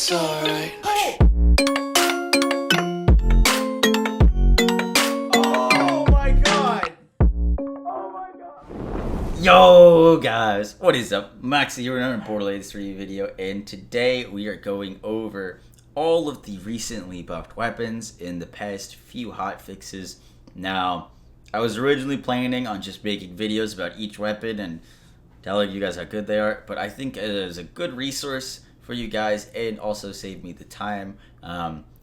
It's alright. Oh my god! Yo guys, what is up? Moxsy here with another Borderlands 3 video, and today we are going over all of the recently buffed weapons in the past few hotfixes. Now, I was originally planning on just making videos about each weapon and telling you guys how good they are, but I think it is a good resource for you guys and also save me the time.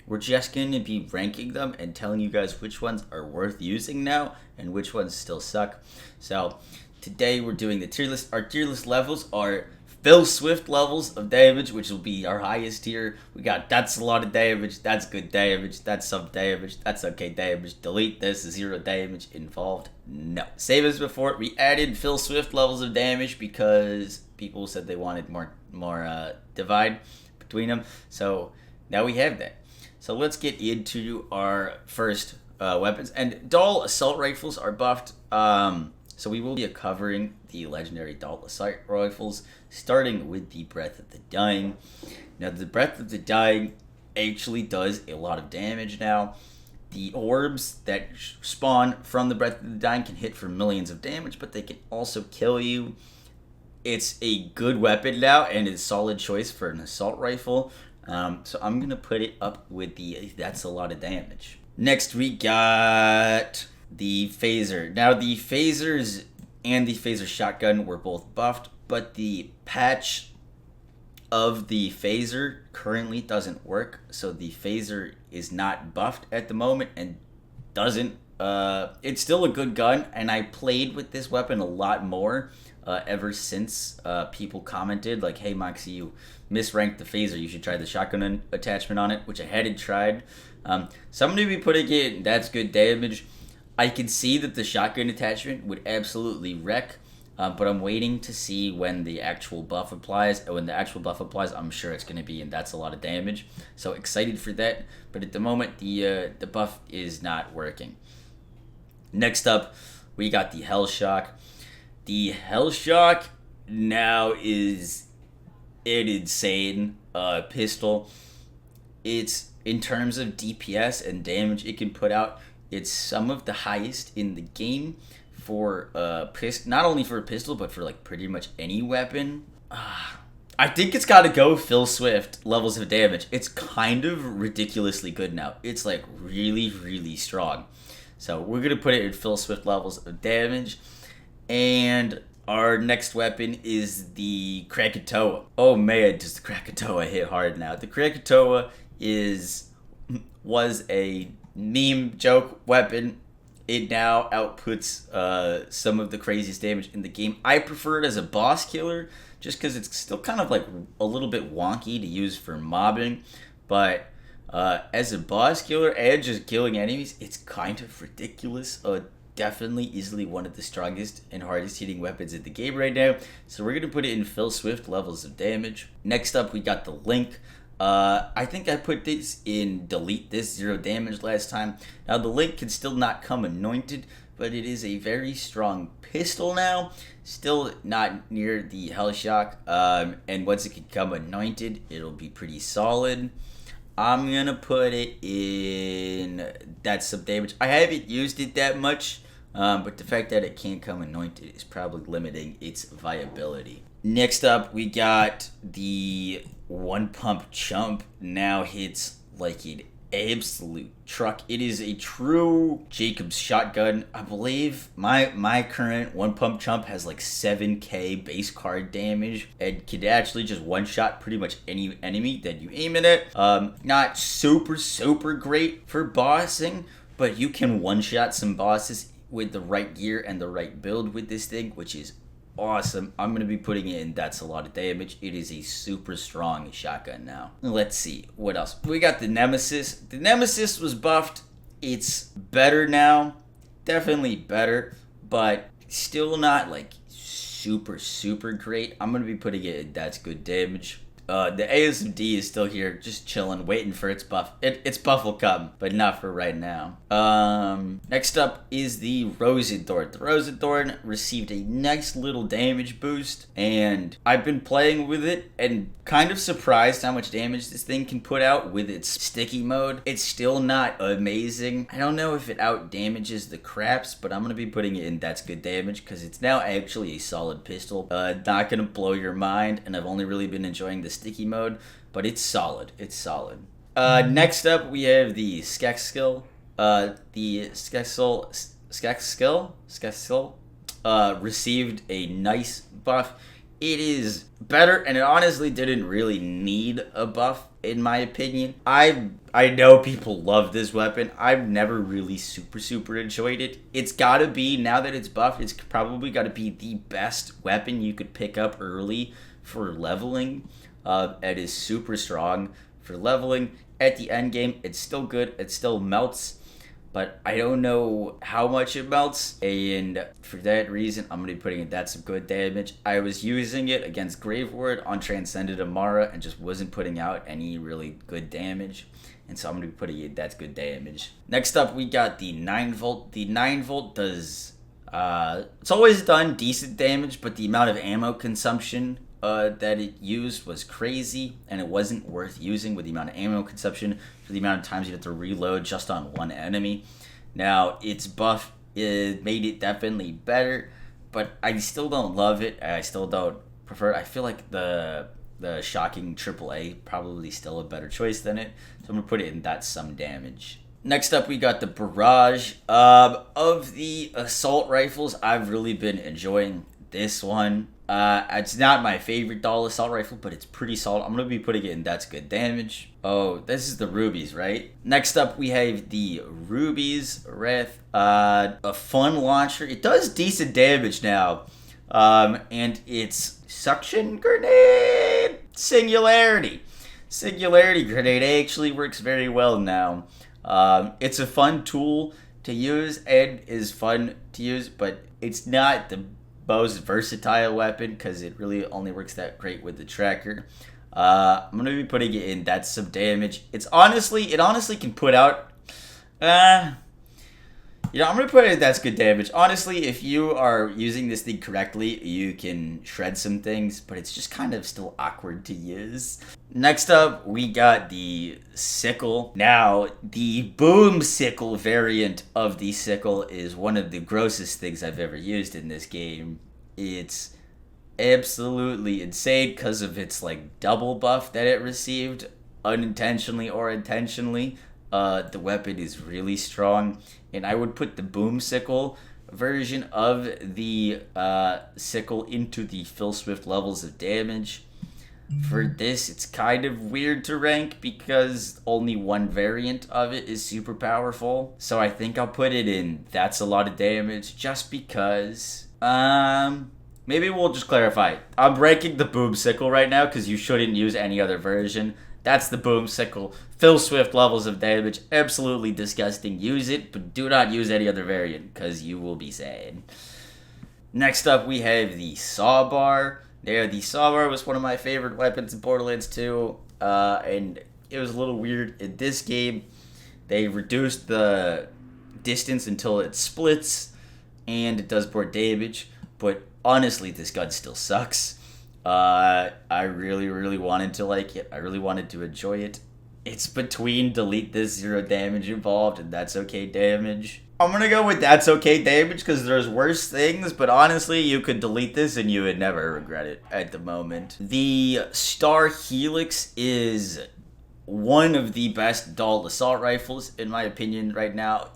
We're just going to be ranking them and telling you guys which ones are worth using now and which ones still suck. So today we're doing the tier list. Our tier list levels are Phil Swift levels of damage, which will be our highest tier. We got that's a lot of damage, that's good damage, that's some damage, that's okay damage, delete this, 0 damage involved. No. Same as before, we added Phil Swift levels of damage because people said they wanted more divide between them. So now we have that. So let's get into our first weapons. And dual assault rifles are buffed. So we will be covering the legendary dual assault rifles, starting with the Breath of the Dying. Now, the Breath of the Dying actually does a lot of damage now. The orbs that spawn from the Breath of the Dying can hit for millions of damage, but they can also kill you. It's a good weapon now, and it's a solid choice for an assault rifle. So I'm going to put it up with the that's a lot of damage. Next, we got the phaser. Now, the phasers and the phaser shotgun were both buffed, but the patch of the phaser currently doesn't work, so the phaser is not buffed at the moment and doesn't it's still a good gun, and I played with this weapon a lot more ever since people commented like, hey Moxsy, you misranked the phaser, you should try the shotgun attachment on it, which I hadn't tried. So I'm going to be putting it that's good damage. I can see that the shotgun attachment would absolutely wreck, but I'm waiting to see when the actual buff applies. And when the actual buff applies, I'm sure it's going to be, and that's a lot of damage. So excited for that. But at the moment, the buff is not working. Next up, we got the Hellshock. The Hellshock now is an insane pistol. It's, in terms of DPS and damage it can put out, it's some of the highest in the game for not only for a pistol, but for like pretty much any weapon. I think it's got to go Phil Swift levels of damage. It's kind of ridiculously good now. It's like really, really strong. So we're going to put it in Phil Swift levels of damage. And our next weapon is the Krakatoa. Oh man, does the Krakatoa hit hard now. The Krakatoa was a meme joke weapon. It now outputs some of the craziest damage in the game. I prefer it as a boss killer just because it's still kind of like a little bit wonky to use for mobbing, but as a boss killer and just killing enemies, it's kind of ridiculous. Definitely easily one of the strongest and hardest hitting weapons in the game right now. So we're gonna put it in Phil Swift levels of damage. Next up, we got the Link. I think I put this in delete this 0 damage last time. Now the Link can still not come anointed, but it is a very strong pistol now. Still not near the Hellshock, and once it can come anointed, it'll be pretty solid. I'm gonna put it in that's some damage. I haven't used it that much, but the fact that it can't come anointed is probably limiting its viability. Next up, we got the One Pump Chump. Now hits like an absolute truck. It is a true Jacob's shotgun. I believe my current One Pump Chump has like 7k base card damage and can actually just one-shot pretty much any enemy that you aim it at. Not super great for bossing, but you can one-shot some bosses with the right gear and the right build with this thing, which is awesome. I'm going to be putting it in that's a lot of damage. It is a super strong shotgun now. Let's see what else. We got the Nemesis. The Nemesis was buffed. It's better now. Definitely better, but still not like super great. I'm going to be putting it in that's good damage. The ASMD is still here, just chilling, waiting for its buff. Its buff will come, but not for right now. Next up is the Rosenthorn. The Rosenthorn received a nice little damage boost, and I've been playing with it and kind of surprised how much damage this thing can put out with its sticky mode. It's still not amazing. I don't know if it out damages the craps, but I'm gonna be putting it in that's good damage because it's now actually a solid pistol. Not gonna blow your mind, and I've only really been enjoying the sticky mode, but it's solid. It's solid. Next up, we have the Sickle. The Sickle received a nice buff. It is better, and it honestly didn't really need a buff, in my opinion. I know people love this weapon. I've never really super enjoyed it. It's gotta be, now that it's buffed, it's probably gotta be the best weapon you could pick up early for leveling. It is super strong for leveling. At the end game, it's still good. It still melts, but I don't know how much it melts, and for that reason, I'm going to be putting it that's some good damage. I was using it against Grave Ward on Transcended Amara and just wasn't putting out any really good damage, and so I'm going to be putting it that's good damage. Next up, we got the 9-volt. The 9-volt does, it's always done decent damage, but the amount of ammo consumption that it used was crazy, and it wasn't worth using with the amount of ammo consumption for the amount of times you have to reload just on one enemy. Now, its buff made it definitely better, but I still don't love it. I still don't prefer it. I feel like the shocking AAA probably still a better choice than it, so I'm going to put it in that's some damage. Next up, we got the Barrage. Of the assault rifles, I've really been enjoying this one. It's not my favorite doll assault rifle, but it's pretty solid. I'm going to be putting it in that's good damage. Oh, this is the Rubies, right? Next up, we have the Rubies Wrath. A fun launcher. It does decent damage now. And it's Suction Grenade. Singularity Grenade actually works very well now. It's a fun tool to use and is fun to use, but it's not the most versatile weapon because it really only works that great with the tracker. I'm gonna be putting it in that's some damage. It honestly can put out I'm gonna put it in that's good damage. Honestly, if you are using this thing correctly, you can shred some things, but it's just kind of still awkward to use. Next up, we got the Sickle. Now, the Boom Sickle variant of the Sickle is one of the grossest things I've ever used in this game. It's absolutely insane because of its like double buff that it received, unintentionally or intentionally. The weapon is really strong, and I would put the Boom Sickle version of the Sickle into the Phil Swift levels of damage. For this, it's kind of weird to rank because only one variant of it is super powerful. So I think I'll put it in that's a lot of damage just because. Maybe we'll just clarify. I'm ranking the Boom Sickle right now because you shouldn't use any other version. That's the Boom Sickle. Phil Swift levels of damage. Absolutely disgusting. Use it, but do not use any other variant because you will be sad. Next up, we have the Sawbar. There, the Sawbar was one of my favorite weapons in Borderlands 2, and it was a little weird. In this game, they reduced the distance until it splits, and it does more damage, but honestly, this gun still sucks. I really wanted to like it. I really wanted to enjoy it. It's between delete this 0 damage involved and that's okay damage. I'm gonna go with that's okay damage because there's worse things, but honestly, you could delete this and you would never regret it at the moment. The Star Helix is one of the best doll assault rifles, in my opinion, right now.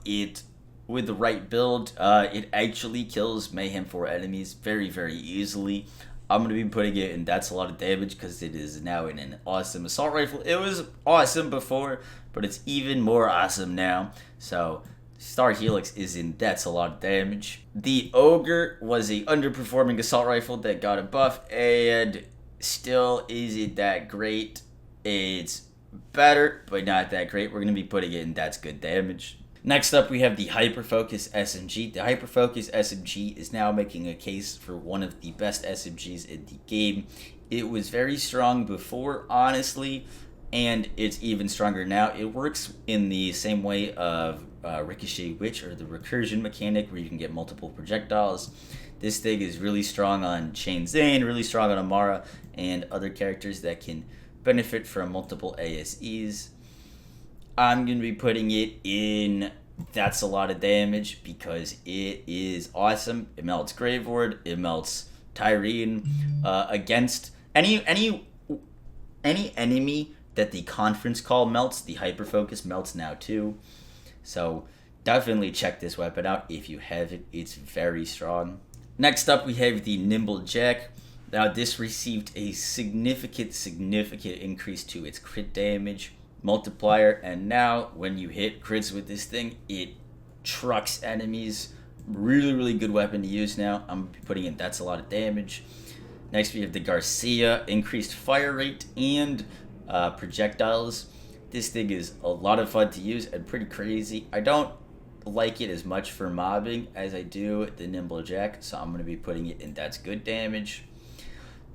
With the right build, it actually kills Mayhem 4 enemies very easily. I'm going to be putting it in that's a lot of damage because it is now in an awesome assault rifle. It was awesome before, but it's even more awesome now. So, Star Helix is in that's a lot of damage. The Ogre was a underperforming assault rifle that got a buff and still isn't that great. It's better, but not that great. We're going to be putting it in that's good damage. Next up, we have the Hyperfocus SMG. The Hyperfocus SMG is now making a case for one of the best SMGs in the game. It was very strong before, honestly, and it's even stronger now. It works in the same way of Ricochet Witch, or the recursion mechanic, where you can get multiple projectiles. This thing is really strong on Zane, really strong on Amara, and other characters that can benefit from multiple ASEs. I'm going to be putting it in that's a lot of damage because it is awesome. It melts Grave Ward, it melts Tyrene against any enemy that the conference call melts. The Hyperfocus melts now too. So definitely check this weapon out if you have it. It's very strong. Next up, we have the Nimble Jack. Now this received a significant increase to its crit damage multiplier, and now when you hit crits with this thing, it trucks enemies. Really good weapon to use now. I'm gonna be putting in that's a lot of damage. Next, we have the Garcia, increased fire rate and projectiles. This thing is a lot of fun to use and pretty crazy. I don't like it as much for mobbing as I do the Nimble Jack, so I'm going to be putting it in that's good damage.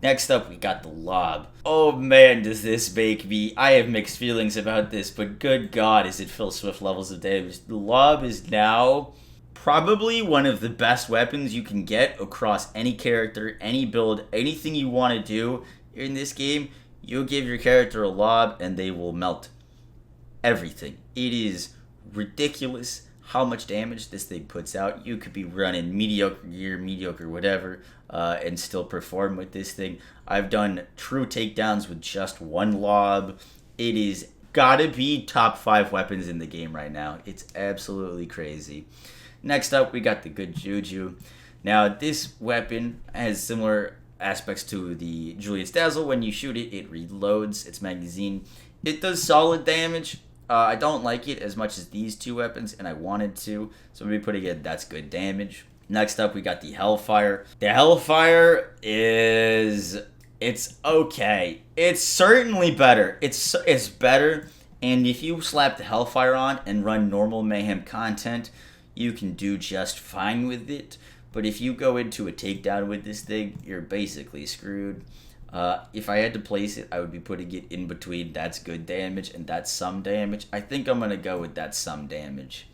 Next up, we got the Lob. Oh man, does this make me... I have mixed feelings about this, but good God, is it Phil Swift levels of damage. The Lob is now probably one of the best weapons you can get across any character, any build, anything you want to do in this game. You'll give your character a Lob and they will melt everything. It is ridiculous how much damage this thing puts out. You could be running mediocre gear, mediocre whatever, and still perform with this thing. I've done true takedowns with just one Lob. It is gotta be top 5 weapons in the game right now. It's absolutely crazy. Next up, we got the good Juju. Now, this weapon has similar aspects to the Julius Dazzle. When you shoot it, it reloads its magazine. It does solid damage. I don't like it as much as these two weapons, and I wanted to, so I'm going to be putting it that's good damage. Next up, we got the Hellfire. The Hellfire it's okay. It's certainly better. It's better, and if you slap the Hellfire on and run normal Mayhem content, you can do just fine with it. But if you go into a takedown with this thing, you're basically screwed. If I had to place it, I would be putting it in between that's good damage and that's some damage. I think I'm going to go with that's some damage.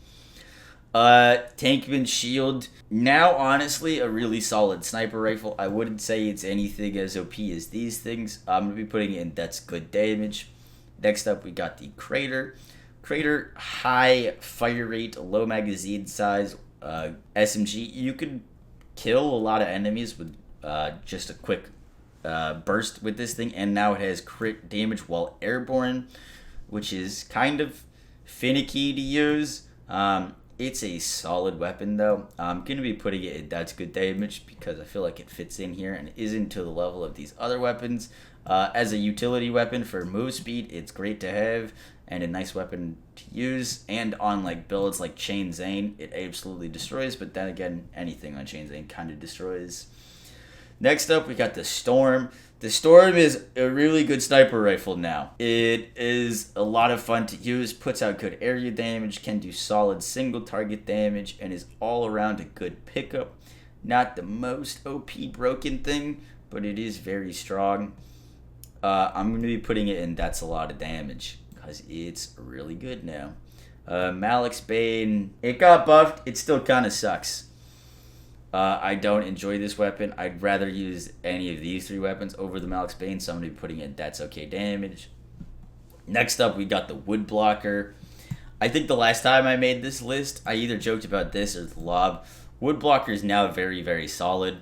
Tankman Shield. Now, honestly, a really solid sniper rifle. I wouldn't say it's anything as OP as these things. I'm going to be putting it in that's good damage. Next up, we got the Crater. Crater, high fire rate, low magazine size, SMG. You could kill a lot of enemies with just a quick burst with this thing, and now it has crit damage while airborne, which is kind of finicky to use. It's a solid weapon though. I'm gonna be putting it in that's good damage because I feel like it fits in here and isn't to the level of these other weapons. As a utility weapon for move speed, it's great to have and a nice weapon to use, and on like builds like Zane, it absolutely destroys, but then again, anything on Zane kind of destroys. Next up, we got the Storm. The Storm is a really good sniper rifle now. It is a lot of fun to use, puts out good area damage, can do solid single target damage, and is all around a good pickup. Not the most OP broken thing, but it is very strong. I'm going to be putting it in that's a lot of damage because it's really good now. Malik's Bane, it got buffed. It still kind of sucks. I don't enjoy this weapon. I'd rather use any of these 3 weapons over the Malik's Bane, so I'm going to be putting in that's okay damage. Next up, we got the Wood Blocker. I think the last time I made this list, I either joked about this or the Lob. Wood Blocker is now very solid.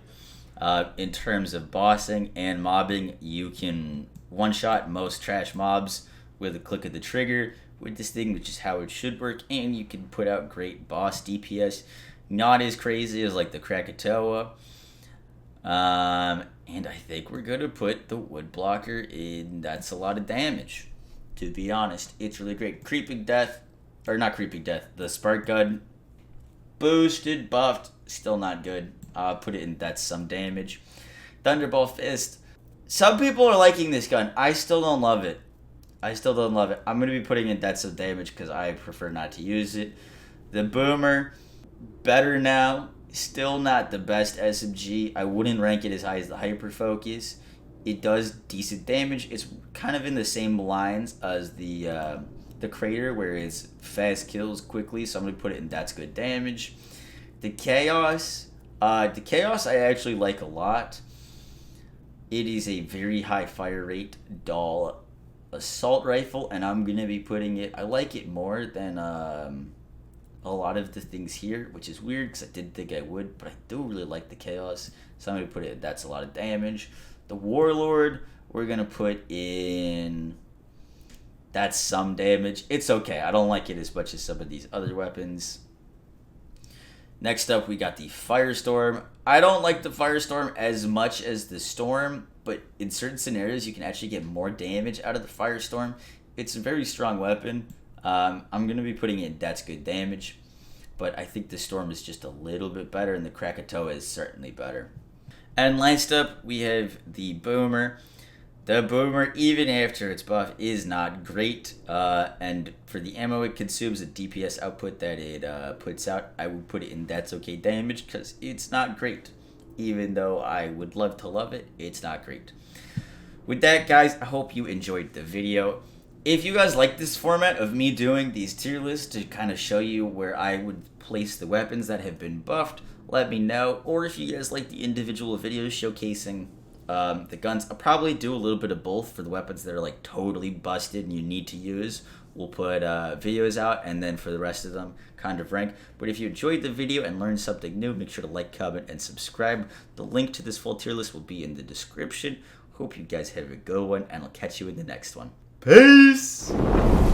In terms of bossing and mobbing, you can one-shot most trash mobs with a click of the trigger with this thing, which is how it should work, and you can put out great boss DPS. Not as crazy as like the Krakatoa. And I think we're going to put the Wood Blocker in that's a lot of damage. To be honest, it's really great. Creeping Death, or not Creeping Death, the Spark Gun, boosted, buffed, still not good. Put it in that's some damage. Thunderbolt Fist. Some people are liking this gun. I still don't love it. I'm going to be putting in that's some damage because I prefer not to use it. The Boomer, better now. Still not the best SMG. I wouldn't rank it as high as the Hyper Focus. It does decent damage. It's kind of in the same lines as the Crater, where it's fast kills quickly. So I'm gonna put it in that's good damage. The Chaos I actually like a lot. It is a very high fire rate dull assault rifle, and I'm gonna be putting it. I like it more than a lot of the things here, which is weird because I didn't think I would, but I do really like the Chaos. So I'm going to put it, that's a lot of damage. The Warlord, we're going to put in, that's some damage. It's okay. I don't like it as much as some of these other weapons. Next up, we got the Firestorm. I don't like the Firestorm as much as the Storm, but in certain scenarios, you can actually get more damage out of the Firestorm. It's a very strong weapon. I'm going to be putting in that's good damage, but I think the Storm is just a little bit better, and the Krakatoa is certainly better. And last up, we have the Boomer. The Boomer, even after its buff, is not great, and for the ammo it consumes, the DPS output that it puts out, I would put it in that's okay damage, because it's not great. Even though I would love to love it, it's not great. With that, guys, I hope you enjoyed the video. If you guys like this format of me doing these tier lists to kind of show you where I would place the weapons that have been buffed, let me know. Or if you guys like the individual videos showcasing the guns, I'll probably do a little bit of both for the weapons that are like totally busted and you need to use. We'll put videos out, and then for the rest of them, kind of rank. But if you enjoyed the video and learned something new, make sure to like, comment, and subscribe. The link to this full tier list will be in the description. Hope you guys have a good one, and I'll catch you in the next one. Peace!